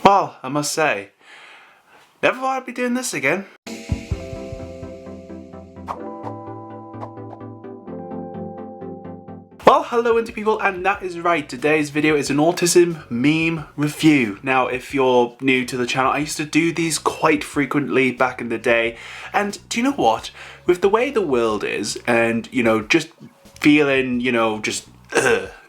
Well, I must say, never thought I'd be doing this again. Well, hello indie people, and that is right, today's video is an autism meme review. Now, if you're new to the channel, I used to do these quite frequently back in the day, and do you know what? With the way the world is, and, you know, just feeling, you know, just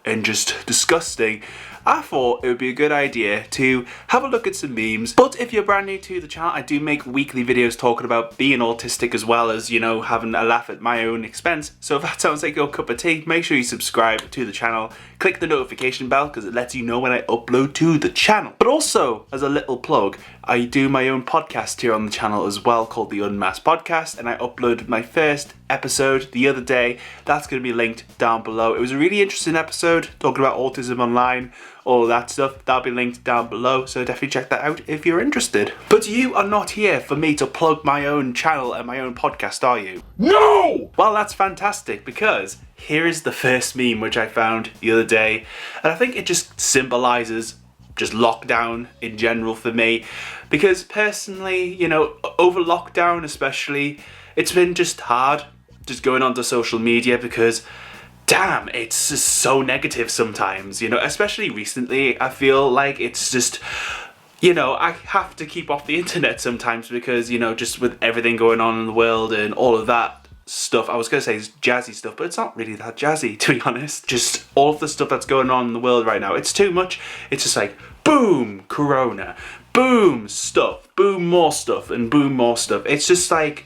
and just disgusting, I thought it would be a good idea to have a look at some memes. But if you're brand new to the channel, I do make weekly videos talking about being autistic as well as, you know, having a laugh at my own expense. So if that sounds like your cup of tea, make sure you subscribe to the channel. Click the notification bell because it lets you know when I upload to the channel. But also, as a little plug, I do my own podcast here on the channel as well called the Unmasked podcast, and I uploaded my first episode the other day. That's going to be linked down below. It was a really interesting episode talking about autism online, all of that stuff. That'll be linked down below, so definitely check that out if you're interested. But you are not here for me to plug my own channel and my own podcast, are you? No! Well, that's fantastic, because here is the first meme which I found the other day, and I think it just symbolises just lockdown in general for me, because personally, you know, over lockdown especially, it's been just hard just going onto social media because damn, it's just so negative sometimes, you know, especially recently. I feel like it's just, you know, I have to keep off the internet sometimes because, you know, just with everything going on in the world and all of that stuff. I was going to say it's jazzy stuff, but it's not really that jazzy, to be honest. Just all of the stuff that's going on in the world right now. It's too much. It's just like, boom, corona, boom, stuff, boom, more stuff, and boom, more stuff. It's just like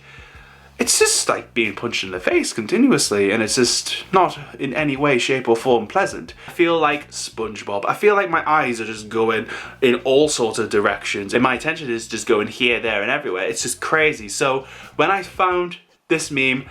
being punched in the face continuously, and it's just not in any way, shape or form pleasant. I feel like SpongeBob. I feel like my eyes are just going in all sorts of directions, and my attention is just going here, there, and everywhere. It's just crazy. So when I found this meme,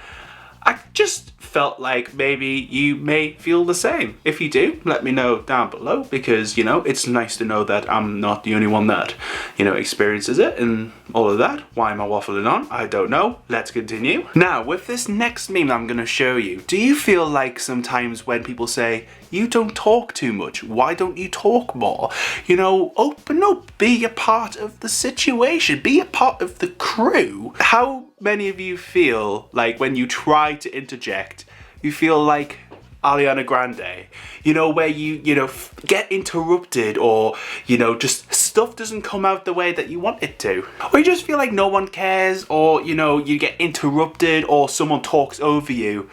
I just felt like maybe you may feel the same. If you do, let me know down below, because, you know, it's nice to know that I'm not the only one that, you know, experiences it and all of that. Why am I waffling on? I don't know. Let's continue. Now, with this next meme I'm going to show you, do you feel like sometimes when people say, you don't talk too much, why don't you talk more? You know, open up, be a part of the situation, be a part of the crew. How many of you feel like when you try to interject, you feel like Ariana Grande, you know, where you know, get interrupted, or, you know, just stuff doesn't come out the way that you want it to, or you just feel like no one cares, or, you know, you get interrupted or someone talks over you.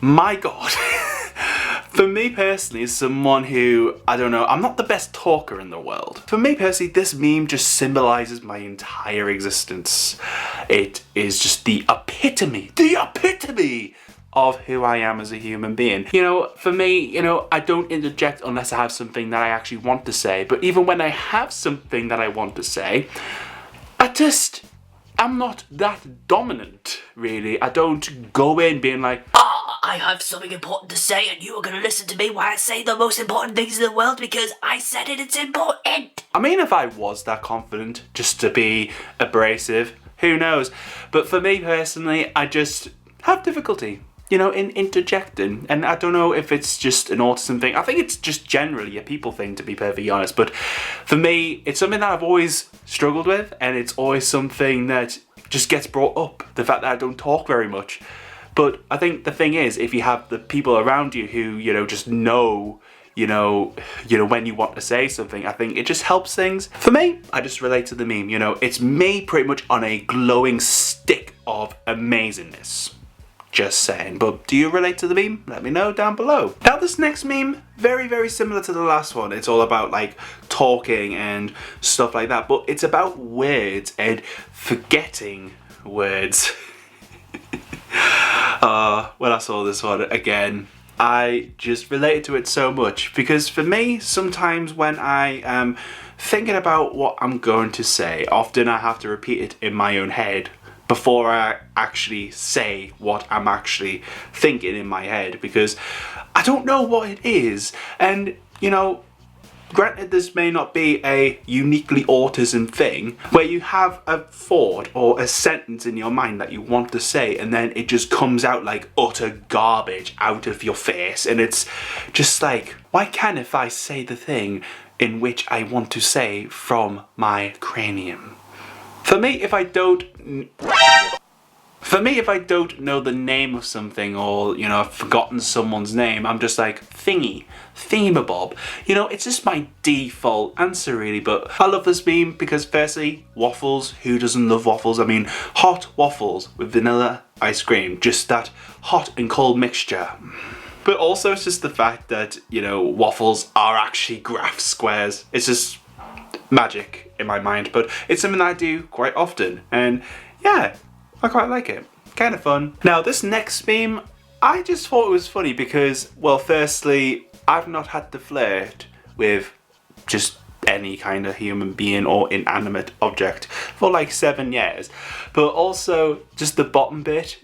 My God. For me personally, as someone who, I don't know, I'm not the best talker in the world. For me personally, this meme just symbolises my entire existence. It is just the epitome of who I am as a human being. You know, for me, you know, I don't interject unless I have something that I actually want to say. But even when I have something that I want to say, I'm not that dominant, really. I don't go in being like, I have something important to say and you are going to listen to me while I say the most important things in the world because I said it, it's important. I mean, if I was that confident just to be abrasive, who knows? But for me personally, I just have difficulty, you know, in interjecting. And I don't know if it's just an autism thing. I think it's just generally a people thing, to be perfectly honest. But for me, it's something that I've always struggled with, and it's always something that just gets brought up, the fact that I don't talk very much. But I think the thing is, if you have the people around you who, you know, just know, you know, when you want to say something, I think it just helps things. For me, I just relate to the meme, you know, it's me pretty much on a glowing stick of amazingness. Just saying. But do you relate to the meme? Let me know down below. Now, this next meme, very, very similar to the last one. It's all about, like, talking and stuff like that, but it's about words and forgetting words. When I saw this one again, I just related to it so much, because for me, sometimes when I am thinking about what I'm going to say, often I have to repeat it in my own head before I actually say what I'm actually thinking in my head, because I don't know what it is. And, you know, granted, this may not be a uniquely autism thing, where you have a thought or a sentence in your mind that you want to say, and then it just comes out like utter garbage out of your face, and it's just like, why can't if I say the thing, in which I want to say from my cranium. For me, if I don't know the name of something, or, you know, I've forgotten someone's name, I'm just like, thingamabob. You know, it's just my default answer really, but I love this meme because firstly, waffles, who doesn't love waffles? I mean, hot waffles with vanilla ice cream, just that hot and cold mixture. But also it's just the fact that, you know, waffles are actually graph squares. It's just magic in my mind, but it's something I do quite often, and yeah, I quite like it. Kind of fun. Now this next meme, I just thought it was funny because, well, firstly, I've not had to flirt with just any kind of human being or inanimate object for like 7 years, but also just the bottom bit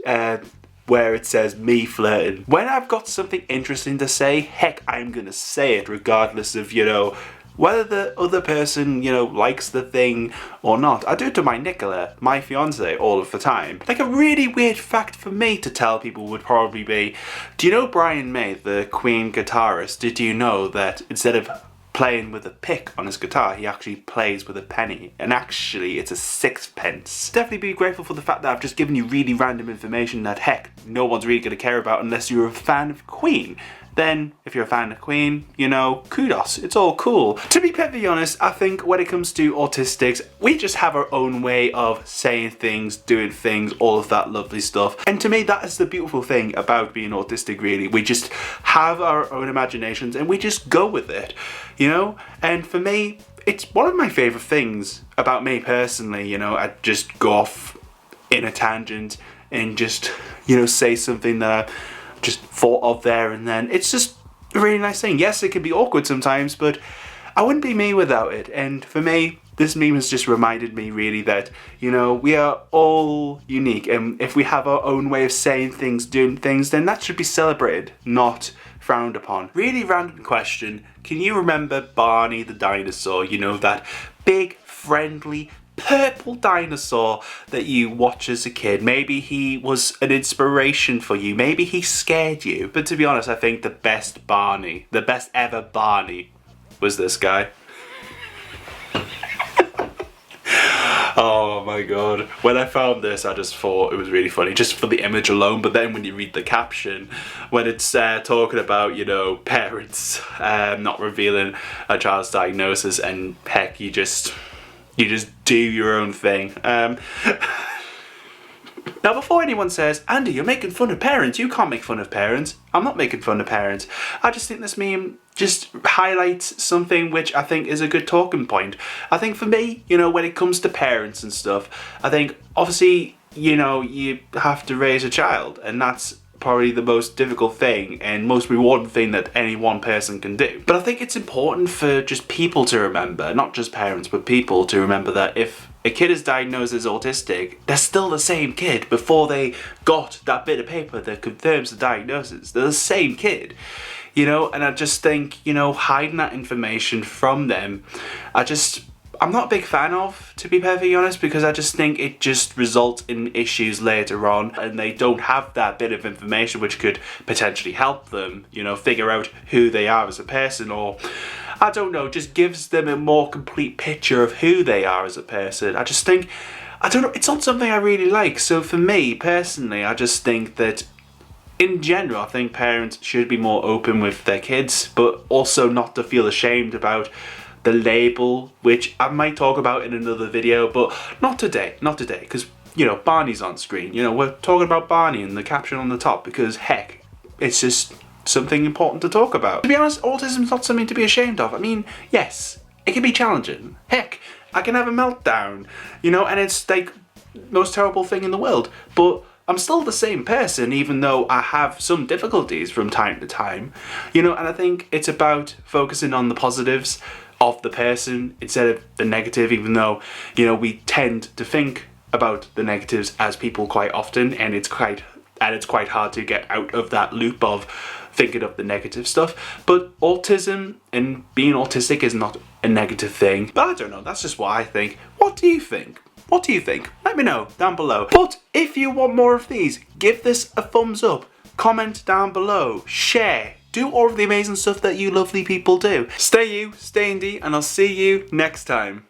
where it says me flirting. When I've got something interesting to say, heck, I'm gonna say it regardless of, you know, whether the other person, you know, likes the thing or not. I do it to my Nicola, my fiance, all of the time. Like, a really weird fact for me to tell people would probably be, do you know Brian May, the Queen guitarist? Did you know that instead of playing with a pick on his guitar, he actually plays with a penny, and actually it's a sixpence? Definitely be grateful for the fact that I've just given you really random information that, heck, no one's really going to care about unless you're a fan of Queen. Then, if you're a fan of Queen, you know, kudos, it's all cool. To be perfectly honest, I think when it comes to autistics, we just have our own way of saying things, doing things, all of that lovely stuff. And to me, that is the beautiful thing about being autistic, really. We just have our own imaginations and we just go with it, you know? And for me, it's one of my favourite things about me personally, you know. I just go off in a tangent and just, you know, say something that I just thought of there and then. It's just a really nice thing. Yes, it can be awkward sometimes, but I wouldn't be me without it. And for me, this meme has just reminded me really that, you know, we are all unique, and if we have our own way of saying things, doing things, then that should be celebrated, not frowned upon. Really random question. Can you remember Barney the dinosaur? You know, that big, friendly, purple dinosaur that you watch as a kid. Maybe he was an inspiration for you, maybe he scared you, but to be honest, I think the best Barney, the best ever Barney, was this guy. Oh my god, when I found this I just thought it was really funny just for the image alone, but then when you read the caption, when it's talking about, you know, parents not revealing a child's diagnosis, and heck, you just do your own thing. Now, before anyone says, Andy, you're making fun of parents, you can't make fun of parents. I'm not making fun of parents. I just think this meme just highlights something which I think is a good talking point. I think for me, you know, when it comes to parents and stuff, I think obviously, you know, you have to raise a child, and that's probably the most difficult thing and most rewarding thing that any one person can do. But I think it's important for just people to remember, not just parents, but people to remember that if a kid is diagnosed as autistic, they're still the same kid before they got that bit of paper that confirms the diagnosis. They're the same kid, you know, and I just think, you know, hiding that information from them, I'm not a big fan of, to be perfectly honest, because I just think it just results in issues later on, and they don't have that bit of information which could potentially help them, you know, figure out who they are as a person, or, I don't know, just gives them a more complete picture of who they are as a person. I just think, I don't know, it's not something I really like. So for me, personally, I just think that in general, I think parents should be more open with their kids, but also not to feel ashamed about the label, which I might talk about in another video, but not today, because, you know, Barney's on screen. You know, we're talking about Barney and the caption on the top because, heck, it's just something important to talk about. To be honest, autism's not something to be ashamed of. I mean, yes, it can be challenging. Heck, I can have a meltdown, you know, and it's like the most terrible thing in the world, but I'm still the same person, even though I have some difficulties from time to time, you know, and I think it's about focusing on the positives of the person instead of the negative, even though, you know, we tend to think about the negatives as people quite often, and it's quite hard to get out of that loop of thinking of the negative stuff. But autism and being autistic is not a negative thing. But I don't know, that's just what I think. What do you think? What do you think? Let me know down below. But if you want more of these, give this a thumbs up, comment down below, share, do all of the amazing stuff that you lovely people do. Stay you, stay indie, and I'll see you next time.